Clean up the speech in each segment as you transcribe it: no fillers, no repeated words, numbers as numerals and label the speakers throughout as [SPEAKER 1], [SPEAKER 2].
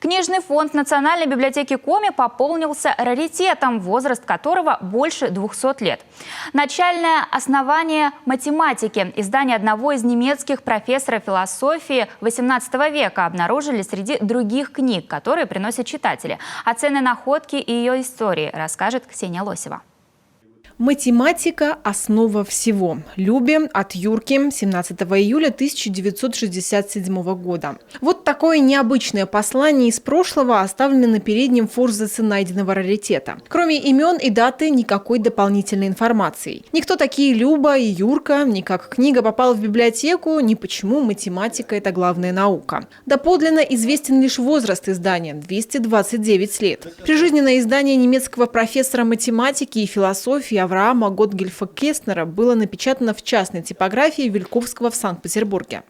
[SPEAKER 1] Книжный фонд Национальной библиотеки Коми пополнился раритетом, возраст которого больше 200 лет. Начальное основание математики. Издание одного из немецких профессоров философии XVIII века обнаружили среди других книг, которые приносят читатели. О ценной находке и ее истории расскажет Ксения Лосева.
[SPEAKER 2] Математика – основа всего. Любе от Юрки, 17 июля 1967 года. Вот такое необычное послание из прошлого оставлено на переднем форзаце найденного раритета. Кроме имен и даты, никакой дополнительной информации. Ни кто такие Люба и Юрка, ни как книга попала в библиотеку, ни почему математика – это главная наука. Доподлинно известен лишь возраст издания – 229 лет. Прижизненное издание немецкого профессора математики и философии Авраама Готгельфа Кестнера было напечатано в частной типографии Вильковского в Санкт-Петербурге.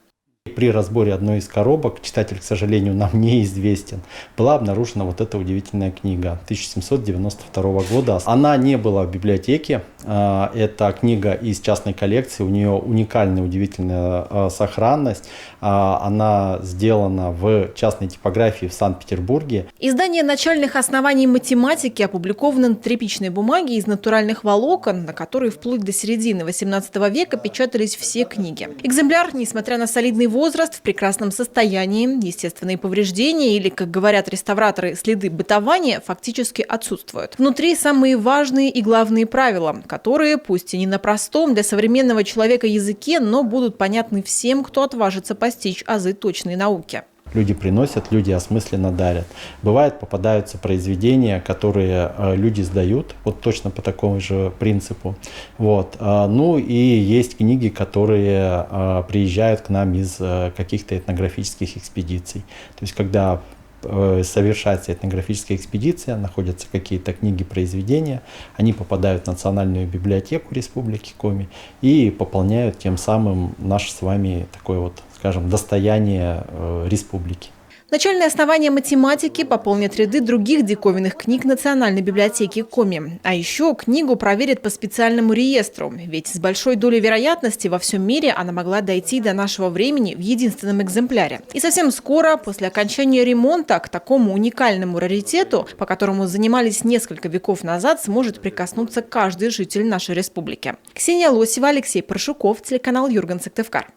[SPEAKER 3] При разборе одной из коробок, читатель, к сожалению, нам неизвестен, была обнаружена вот эта удивительная книга 1792 года. Она не была в библиотеке. Это книга из частной коллекции. У нее уникальная, удивительная сохранность. Она сделана в частной типографии в Санкт-Петербурге.
[SPEAKER 2] Издание начальных оснований математики опубликовано на тряпичной бумаге из натуральных волокон, на которой вплоть до середины XVIII века печатались все книги. Экземпляр, несмотря на солидный возраст, в прекрасном состоянии, естественные повреждения или, как говорят реставраторы, следы бытования фактически отсутствуют. Внутри самые важные и главные правила, которые, пусть и не на простом для современного человека языке, но будут понятны всем, кто отважится постичь азы точной науки.
[SPEAKER 3] Люди приносят, люди осмысленно дарят. Бывает, попадаются произведения, которые люди сдают, вот точно по такому же принципу. Вот. Ну и есть книги, которые приезжают к нам из каких-то этнографических экспедиций. То есть, когда совершается этнографическая экспедиция, находятся какие-то книги, произведения, они попадают в Национальную библиотеку Республики Коми и пополняют тем самым наше с вами такое вот, скажем, достояние республики.
[SPEAKER 2] Начальное основание математики пополнит ряды других диковинных книг Национальной библиотеки Коми. А еще книгу проверят по специальному реестру, ведь с большой долей вероятности во всем мире она могла дойти до нашего времени в единственном экземпляре. И совсем скоро, после окончания ремонта, к такому уникальному раритету, по которому занимались несколько веков назад, сможет прикоснуться каждый житель нашей республики. Ксения Лосева, Алексей Паршуков, телеканал Юрган Сыктывкар.